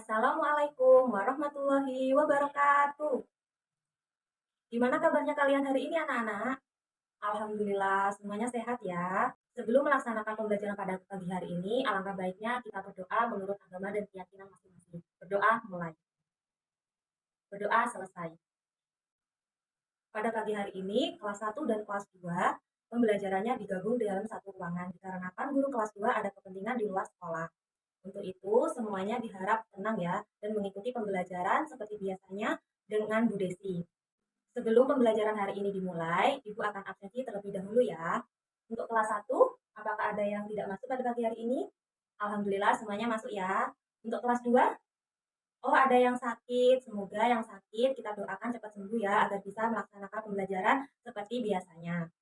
Assalamualaikum warahmatullahi wabarakatuh. Gimana kabarnya kalian hari ini anak-anak? Alhamdulillah semuanya sehat ya. Sebelum melaksanakan pembelajaran pada pagi hari ini, alangkah baiknya kita berdoa menurut agama dan keyakinan masing-masing. Berdoa mulai, berdoa selesai. Pada pagi hari ini, kelas 1 dan kelas 2, pembelajarannya digabung di dalam satu ruangan dikarenakan guru kelas 2 ada kepentingan di luar sekolah. Untuk itu, semuanya diharap tenang ya dan mengikuti pembelajaran seperti biasanya dengan Bu Desi. Sebelum pembelajaran hari ini dimulai, Ibu akan absensi terlebih dahulu ya. Untuk kelas 1, apakah ada yang tidak masuk pada pagi hari ini? Alhamdulillah semuanya masuk ya. Untuk kelas 2, oh ada yang sakit. Semoga yang sakit kita doakan cepat sembuh ya agar bisa melaksanakan pembelajaran seperti biasanya.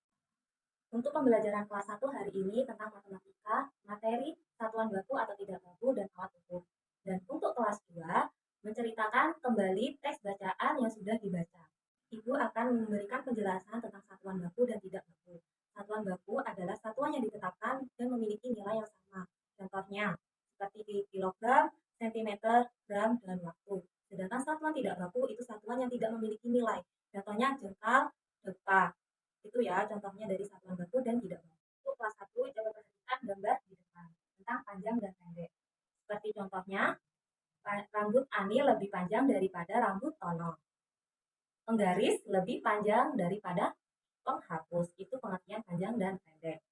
Untuk pembelajaran kelas 1 hari ini tentang matematika, materi satuan baku atau tidak baku dan alat ukur. Dan untuk kelas 2, menceritakan kembali teks bacaan yang sudah dibaca. Ibu akan memberikan penjelasan tentang satuan baku dan tidak baku. Satuan baku adalah satuan yang ditetapkan dan memiliki nilai yang sama. Contohnya, seperti kilogram, sentimeter, gram, dan waktu. Sedangkan satuan tidak baku itu satuan yang tidak memiliki nilai. Contohnya jengkal, depa. Itu ya contohnya dari satuan baku dan tidak baku. Untuk kelas 1, coba perhatikan gambar di depan tentang panjang dan pendek. Seperti contohnya, rambut Ani lebih panjang daripada rambut Tono. Penggaris lebih panjang daripada penghapus. Itu pengertian panjang dan pendek.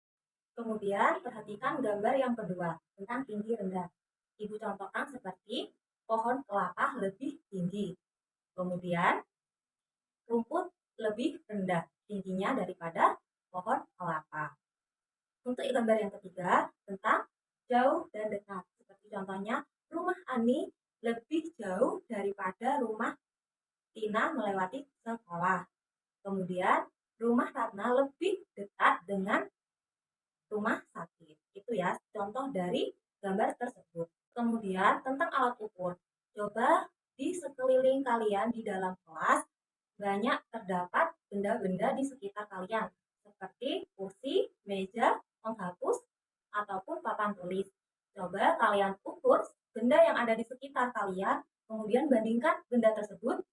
Kemudian perhatikan gambar yang kedua tentang tinggi rendah. Ibu contohkan seperti pohon kelapa lebih tinggi. Kemudian rumput lebih rendah tingginya daripada pohon kelapa. Untuk gambar yang ketiga tentang jauh dan dekat. Seperti contohnya rumah Ani lebih jauh daripada rumah Tina melewati sekolah. Kemudian rumah Ratna lebih dekat dengan rumah sakit. Itu ya contoh dari gambar tersebut. Kemudian tentang alat ukur. Coba di sekeliling kalian di dalam kelas banyak terdapat benda-benda di sekitar kalian seperti kursi, meja, penghapus, ataupun papan tulis. Coba kalian ukur benda yang ada di sekitar kalian, kemudian bandingkan benda tersebut.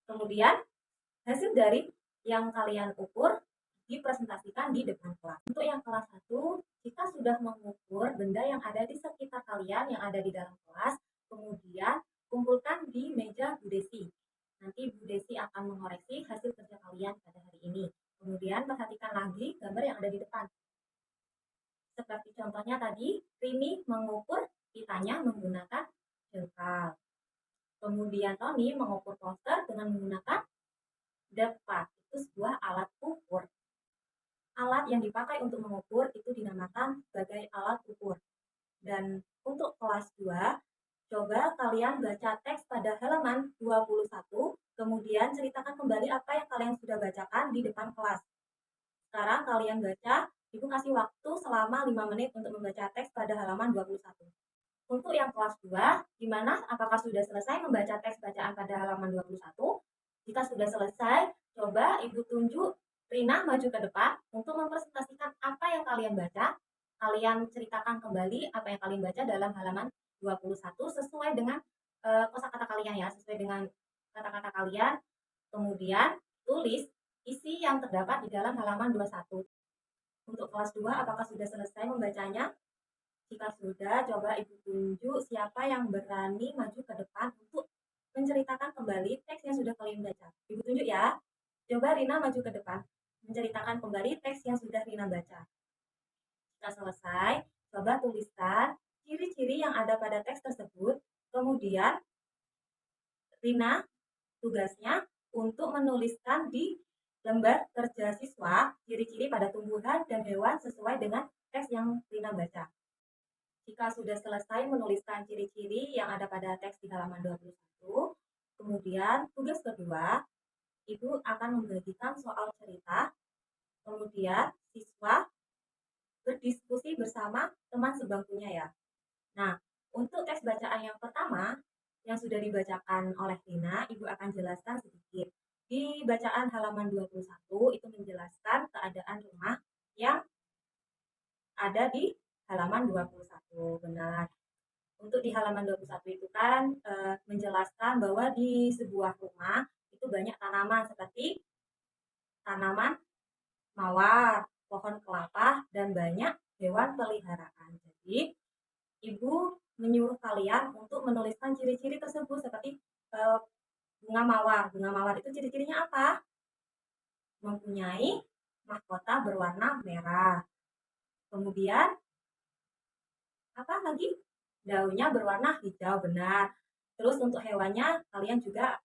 Kemudian hasil dari yang kalian ukur dipresentasikan di depan kelas. Untuk yang kelas 1, kita sudah mengukur benda yang ada di sekitar kalian yang ada di dalam kelas, kemudian kumpulkan di meja Bu Desi. Nanti Bu Desi akan mengoreksi hasil kerja kalian pada hari ini. Kemudian perhatikan lagi gambar yang ada di depan. Seperti contohnya tadi, Rini mengukur pitanya menggunakan jengkal. Kemudian Tony mengukur poster dengan menggunakan depa. Itu sebuah alat ukur. Alat yang dipakai untuk mengukur itu dinamakan sebagai alat ukur. Dan untuk kelas 2, coba kalian baca teks pada halaman 21, kemudian ceritakan kembali apa yang kalian sudah bacakan di depan kelas. Sekarang kalian baca, Ibu kasih waktu selama 5 menit untuk membaca teks pada halaman 21. Untuk yang kelas 2, gimana? Apakah sudah selesai membaca teks bacaan pada halaman 21? Jika sudah selesai, coba Ibu tunjuk Rina maju ke depan untuk mempresentasikan apa yang kalian baca. Kalian ceritakan kembali apa yang kalian baca dalam halaman 21 sesuai dengan kosakata kalian ya, sesuai dengan kata-kata kalian. Kemudian tulis isi yang terdapat di dalam halaman 21. Untuk kelas 2, apakah sudah selesai membacanya? Jika sudah, coba Ibu tunjuk siapa yang berani maju ke depan untuk menceritakan kembali teks yang sudah kalian baca. Ibu tunjuk ya. Coba Rina maju ke depan, menceritakan kembali teks yang sudah Rina baca. Jika selesai, coba tuliskan ciri-ciri yang ada pada teks tersebut. Kemudian, Rina tugasnya untuk menuliskan di lembar kerja siswa ciri-ciri pada tumbuhan dan hewan sesuai dengan teks yang Rina baca. Jika sudah selesai menuliskan ciri-ciri yang ada pada teks di halaman 21, kemudian tugas kedua, Ibu akan membagikan soal cerita, kemudian siswa berdiskusi bersama teman sebangkunya ya. Nah, untuk teks bacaan yang pertama, yang sudah dibacakan oleh Rina, Ibu akan jelaskan sedikit. Di bacaan halaman 21 itu menjelaskan keadaan rumah yang ada di halaman 21. Benar. Untuk di halaman 21 itu kan menjelaskan bahwa di sebuah rumah itu banyak tanaman seperti tanaman mawar, pohon kelapa, dan banyak hewan peliharaan. Jadi, Ibu menyuruh kalian untuk menuliskan ciri-ciri tersebut seperti eh, bunga mawar. Bunga mawar itu ciri-cirinya apa? Mempunyai mahkota berwarna merah. Kemudian apa lagi? Daunnya berwarna hijau, benar. Terus untuk hewannya, kalian juga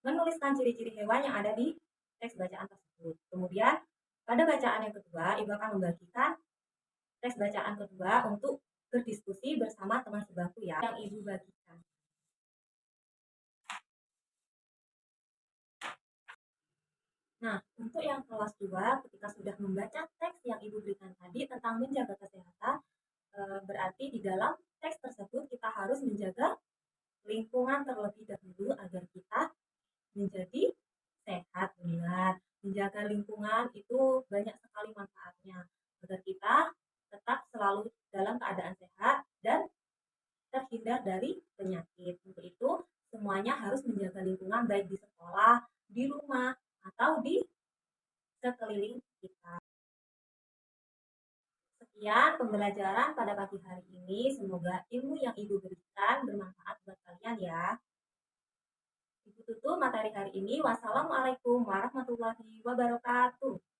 menuliskan ciri-ciri hewan yang ada di teks bacaan tersebut. Kemudian pada bacaan yang kedua, Ibu akan membagikan teks bacaan kedua untuk berdiskusi bersama teman sebangku ya, yang Ibu bagikan. Nah, untuk yang kelas 2, ketika sudah membaca teks yang Ibu berikan tadi tentang menjaga kesehatan, berarti di dalam teks tersebut kita harus menjaga lingkungan terlebih dahulu agar kita menjadi sehat. Benar, menjaga lingkungan itu banyak sekali manfaatnya agar kita tetap selalu dalam keadaan sehat dan terhindar dari penyakit. Untuk itu semuanya harus menjaga lingkungan baik di sekolah, di rumah, atau di sekeliling kita. Sekian pembelajaran pada pagi hari ini. Semoga ilmu yang Ibu berikan bermanfaat buat kalian ya. Ibu tutup materi hari ini. Wassalamualaikum warahmatullahi wabarakatuh.